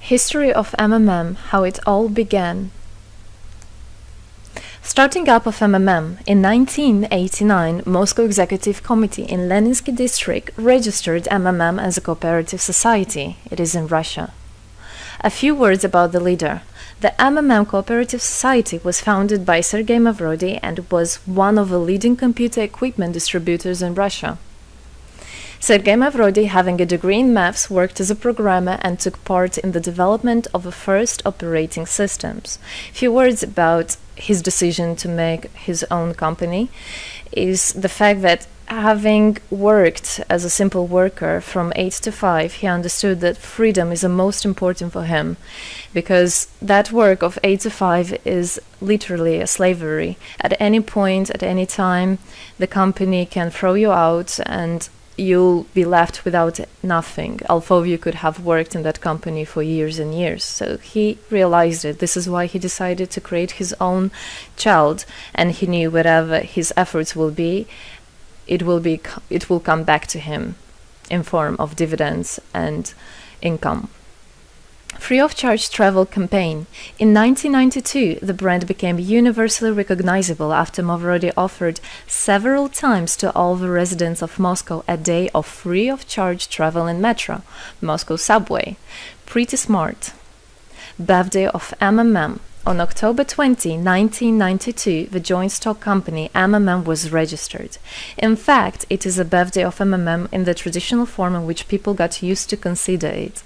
History of MMM, how it all began. Starting up of MMM, in 1989, Moscow Executive Committee in Leninsky District registered MMM as a cooperative society. It is in Russia. A few words about the leader. The MMM Cooperative Society was founded by Sergei Mavrodi and was one of the leading computer equipment distributors in Russia. Sergei Mavrodi, having a degree in maths, worked as a programmer and took part in the development of the first operating systems. A few words about his decision to make his own company is the fact that having worked as a simple worker from 8 to 5, he understood that freedom is the most important for him, because that work of 8 to 5 is literally a slavery. At any point, at any time, the company can throw you out and you'll be left without nothing, although you could have worked in that company for years and years. So he realized it. This is why he decided to create his own child, and he knew whatever his efforts will be, it will come back to him in form of dividends and income. Free of charge travel campaign. In 1992, the brand became universally recognizable after Mavrodi offered several times to all the residents of Moscow a day of free of charge travel in metro, Moscow subway. Pretty smart. Birthday of MMM. On October 20, 1992, the joint stock company MMM was registered. In fact, it is a birthday of MMM in the traditional form in which people got used to consider it.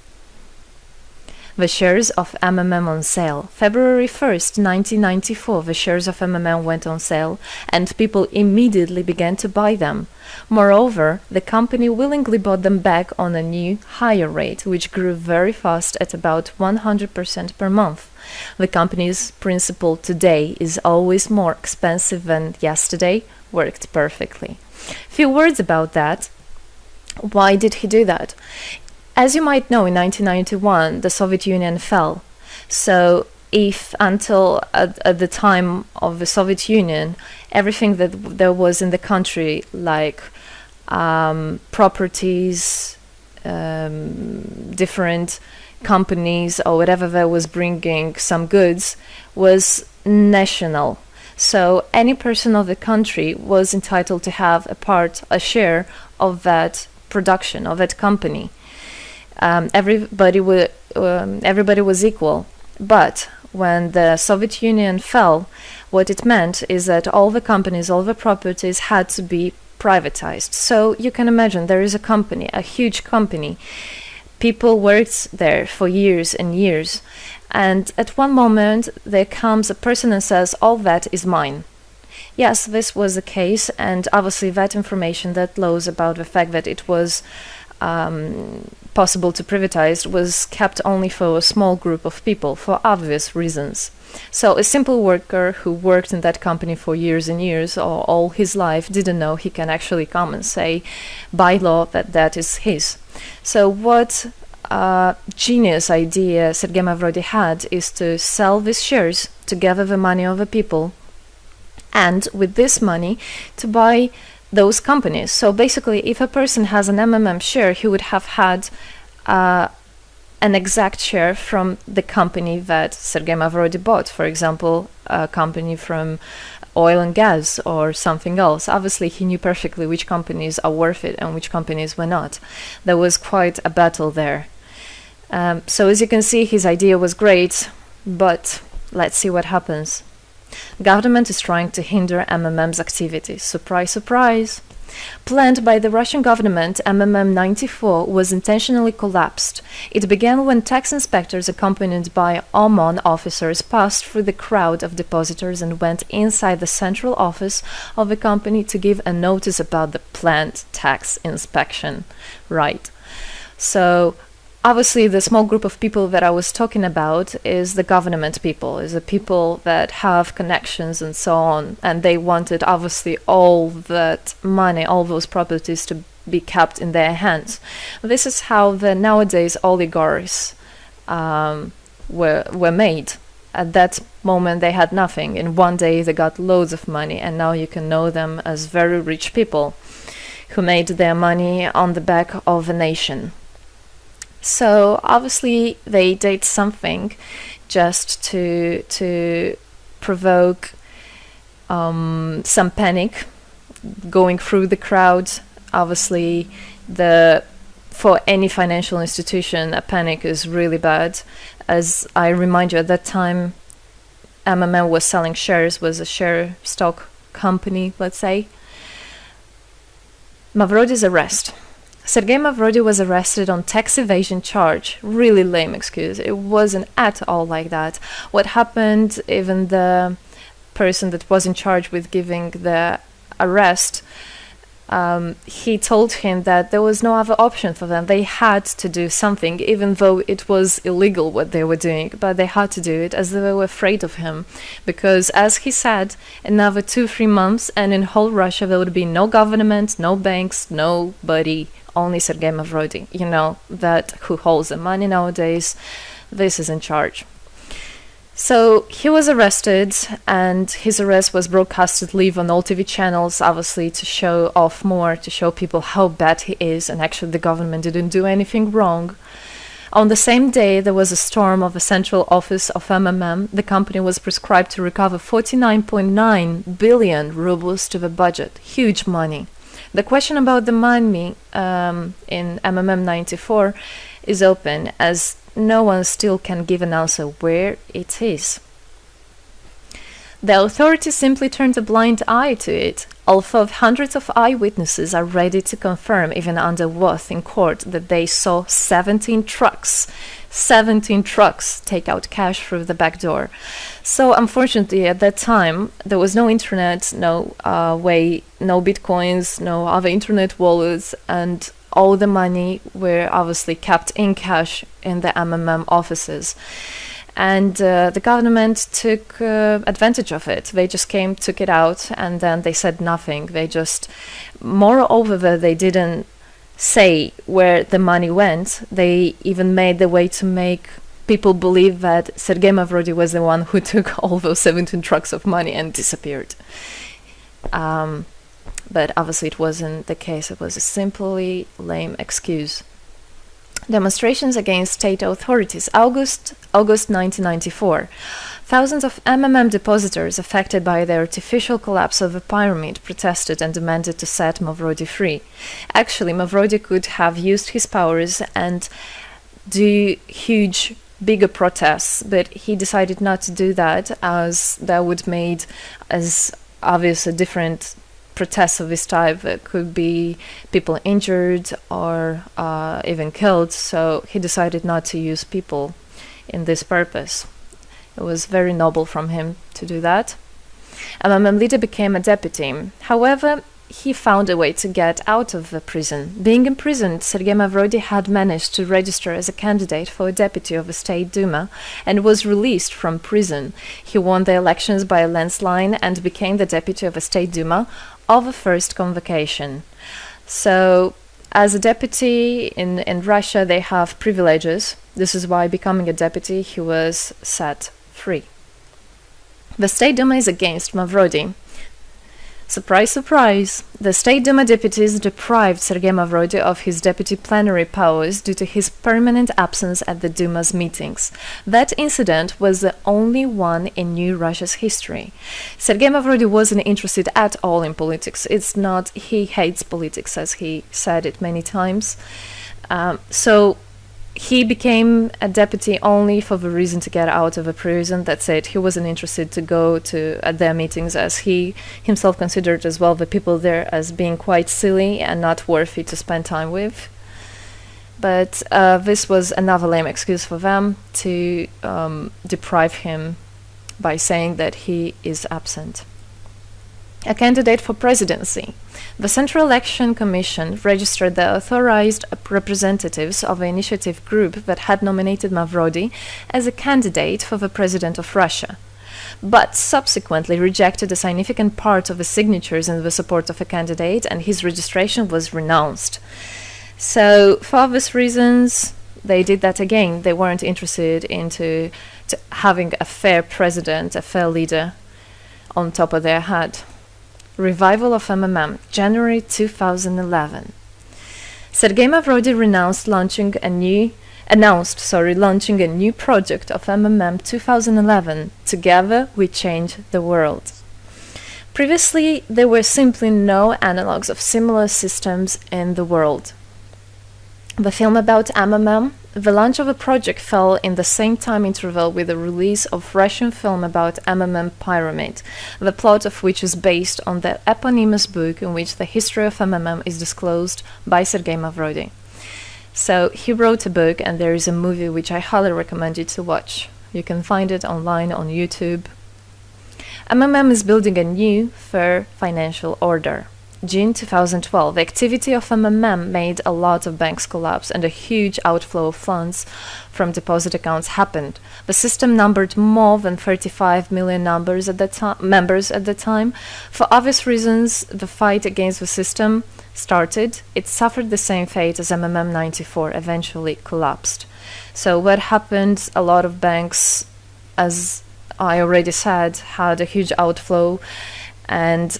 The shares of MMM on sale. February 1st, 1994, the shares of MMM went on sale, and people immediately began to buy them. Moreover, the company willingly bought them back on a new, higher rate, which grew very fast at about 100% per month. The company's principle today is always more expensive than yesterday worked perfectly. Few words about that. Why did he do that? As you might know, in 1991, the Soviet Union fell. So if until at the time of the Soviet Union, everything that there was in the country, like properties, different companies or whatever that was bringing some goods, was national. So any person of the country was entitled to have a share of that production, of that company. Everybody was equal. But when the Soviet Union fell, what it meant is that all the companies, all the properties had to be privatized. So you can imagine there is a company, a huge company. People worked there for years and years. And at one moment, there comes a person and says, all that is mine. Yes, this was the case. And obviously that information, that laws about the fact that it was possible to privatize was kept only for a small group of people for obvious reasons. So a simple worker who worked in that company for years and years or all his life didn't know he can actually come and say by law that that is his. So what genius idea Sergei Mavrodi had is to sell these shares to gather the money of the people, and with this money to buy those companies. So basically, if a person has an MMM share, he would have had an exact share from the company that Sergei Mavrodi bought. For example, a company from oil and gas or something else. Obviously, he knew perfectly which companies are worth it and which companies were not. There was quite a battle there. So as you can see, his idea was great, but let's see what happens. Government is trying to hinder MMM's activities. Surprise, surprise! Planned by the Russian government, MMM 94 was intentionally collapsed. It began when tax inspectors accompanied by OMON officers passed through the crowd of depositors and went inside the central office of the company to give a notice about the planned tax inspection. Right. So obviously, the small group of people that I was talking about is the government people, is the people that have connections and so on. And they wanted, obviously, all that money, all those properties to be kept in their hands. This is how the nowadays oligarchs were made. At that moment, they had nothing. In one day, they got loads of money. And now you can know them as very rich people who made their money on the back of a nation. So obviously they did something just to provoke some panic going through the crowd. Obviously, for any financial institution, a panic is really bad. As I remind you, at that time, MMM was selling shares, was a share stock company, let's say. Mavrody's arrest. Sergei Mavrody was arrested on tax evasion charge. Really lame excuse. It wasn't at all like that. What happened, even the person that was in charge with giving the arrest, he told him that there was no other option for them. They had to do something, even though it was illegal what they were doing, but they had to do it as they were afraid of him. Because, as he said, another 2-3 months and in whole Russia there would be no government, no banks, nobody, only Sergei Mavrody, that who holds the money nowadays. This is in charge. So he was arrested, and his arrest was broadcasted live on all TV channels, obviously to show off more, to show people how bad he is, and actually the government didn't do anything wrong. On the same day, there was a storm of the central office of MMM. The company was prescribed to recover 49.9 billion rubles to the budget. Huge money. The question about the money in MMM 94 is open, as no one still can give an answer where it is. The authorities simply turned a blind eye to it, although hundreds of eyewitnesses are ready to confirm, even under oath in court, that they saw 17 trucks take out cash through the back door. So unfortunately, at that time, there was no internet, no bitcoins, no other internet wallets, and all the money were obviously kept in cash in the MMM offices. And the government took advantage of it. They just came, took it out, and then they said nothing. Moreover, they didn't say where the money went. They even made the way to make people believe that Sergei Mavrody was the one who took all those 17 trucks of money and disappeared. But obviously it wasn't the case. It was a simply lame excuse. Demonstrations against state authorities. August 1994. Thousands of MMM depositors affected by the artificial collapse of the pyramid protested and demanded to set Mavrody free. Actually, Mavrody could have used his powers and do huge, bigger protests, but he decided not to do that, as that would made as obvious a different protests of this type. Could be people injured or even killed, so he decided not to use people in this purpose. It was very noble from him to do that. MMM leader became a deputy. However, he found a way to get out of the prison. Being imprisoned, Sergei Mavrody had managed to register as a candidate for a deputy of the State Duma and was released from prison. He won the elections by a landslide and became the deputy of the State Duma of the first convocation. So, as a deputy in Russia, they have privileges. This is why, becoming a deputy, he was set free. The State Duma is against Mavrody. Surprise, surprise! The State Duma deputies deprived Sergei Mavrody of his deputy plenary powers due to his permanent absence at the Duma's meetings. That incident was the only one in New Russia's history. Sergei Mavrody wasn't interested at all in politics. It's not, he hates politics, as he said it many times. So he became a deputy only for the reason to get out of a prison. That's it. He wasn't interested to go to their meetings, as he himself considered as well the people there as being quite silly and not worthy to spend time with. But this was another lame excuse for them to deprive him by saying that he is absent. A candidate for presidency. The Central Election Commission registered the authorized representatives of the initiative group that had nominated Mavrody as a candidate for the president of Russia, but subsequently rejected a significant part of the signatures in the support of a candidate, and his registration was renounced. So, for obvious reasons, they did that again. They weren't interested into having a fair president, a fair leader on top of their head. Revival of MMM, January 2011. Sergei Mavrody renounced launching a new launching a new project of MMM 2011, Together We Change the World. Previously, there were simply no analogues of similar systems in the world. The film about MMM, the launch of the project fell in the same time interval with the release of Russian film about MMM Pyramid, the plot of which is based on the eponymous book in which the history of MMM is disclosed by Sergei Mavrodi. So he wrote a book, and there is a movie which I highly recommend you to watch. You can find it online on YouTube. MMM is building a new, fair financial order. June 2012, the activity of MMM made a lot of banks collapse and a huge outflow of funds from deposit accounts happened. The system numbered more than 35 million members at the time. For obvious reasons, the fight against the system started. It suffered the same fate as MMM 94, eventually collapsed. So what happened? A lot of banks, as I already said, had a huge outflow, and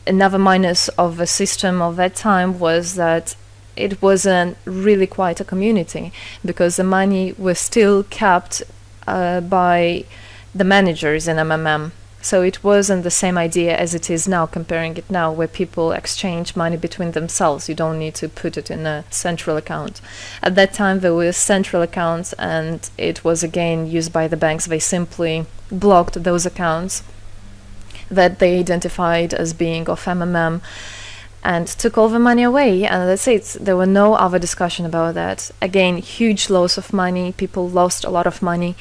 another minus of the system of that time was that it wasn't really quite a community, because the money was still kept by the managers in MMM. So it wasn't the same idea as it is now, comparing it now, where people exchange money between themselves. You don't need to put it in a central account. At that time, there were central accounts, and it was again used by the banks. They simply blocked those accounts that they identified as being of MMM and took all the money away, and that's it. There were no other discussion about that. Again, huge loss of money. People lost a lot of money.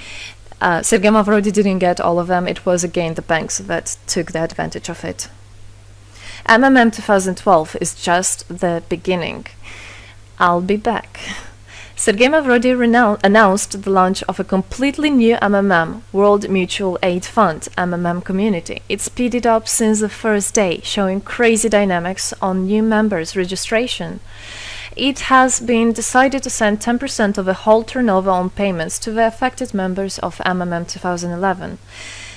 Sergei Mavrodi didn't get all of them. It was again the banks that took the advantage of it. MMM 2012 is just the beginning. I'll be back. Sergei Mavrodi announced the launch of a completely new MMM, World Mutual Aid Fund, MMM community. It speeded up since the first day, showing crazy dynamics on new members' registration. It has been decided to send 10% of the whole turnover on payments to the affected members of MMM 2011.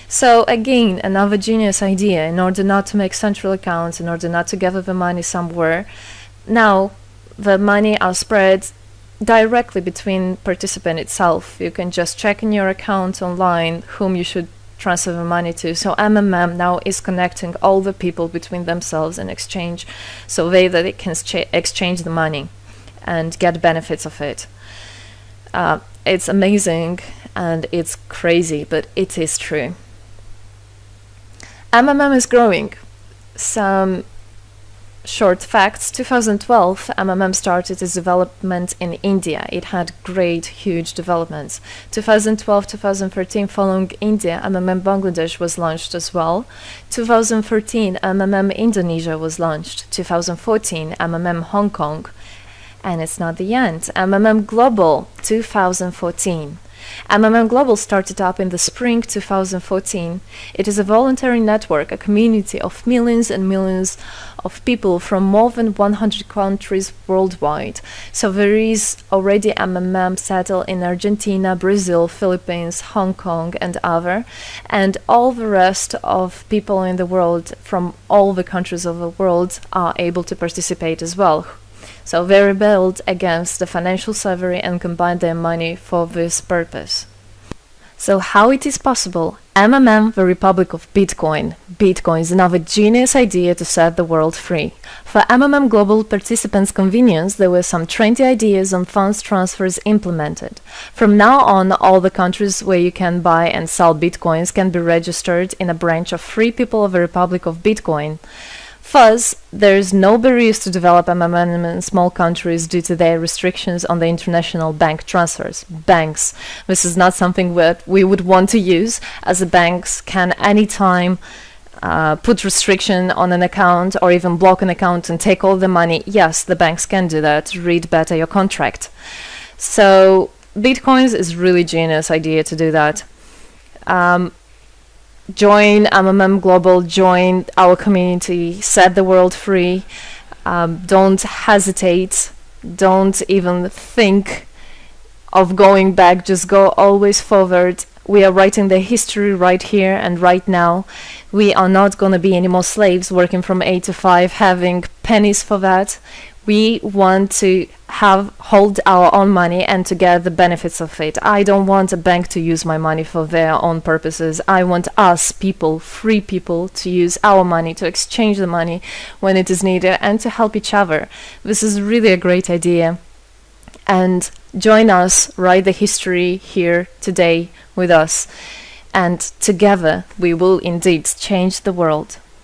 So again, another genius idea. In order not to make central accounts, in order not to gather the money somewhere, now the money are spread directly between participant itself. You can just check in your account online whom you should transfer the money to. So MMM now is connecting all the people between themselves and exchange, so that they can exchange the money and get benefits of it. It's amazing and it's crazy, but it is true. MMM is growing. Some short facts. 2012, MMM started its development in India. It had great, huge developments. 2012-2013, following India, MMM Bangladesh was launched as well. 2013, MMM Indonesia was launched. 2014, MMM Hong Kong. And it's not the end. MMM Global, 2014. MMM Global started up in the spring 2014. It is a voluntary network, a community of millions and millions of people from more than 100 countries worldwide. So there is already MMM settled in Argentina, Brazil, Philippines, Hong Kong, and other. And all the rest of people in the world from all the countries of the world are able to participate as well. So they rebelled against the financial slavery and combined their money for this purpose. So how it is possible? MMM, the Republic of Bitcoin. Bitcoin is another genius idea to set the world free. For MMM Global participants' convenience, there were some trendy ideas on funds transfers implemented. From now on, all the countries where you can buy and sell Bitcoins can be registered in a branch of Free People of the Republic of Bitcoin. Thus, there is no barriers to develop MMM in small countries due to their restrictions on the international bank transfers. Banks. This is not something that we would want to use, as the banks can anytime put restriction on an account or even block an account and take all the money. Yes, the banks can do that. Read better your contract. So, Bitcoins is really genius idea to do that. Join MMM Global, join our community, set the world free. Don't hesitate, don't even think of going back, just go always forward. We are writing the history right here and right now. We are not going to be any more slaves working from 8 to 5, having pennies for that. We want to hold our own money and to get the benefits of it. I don't want a bank to use my money for their own purposes. I want us people, free people, to use our money, to exchange the money when it is needed, and to help each other. This is really a great idea. And join us, write the history here today with us. And together we will indeed change the world.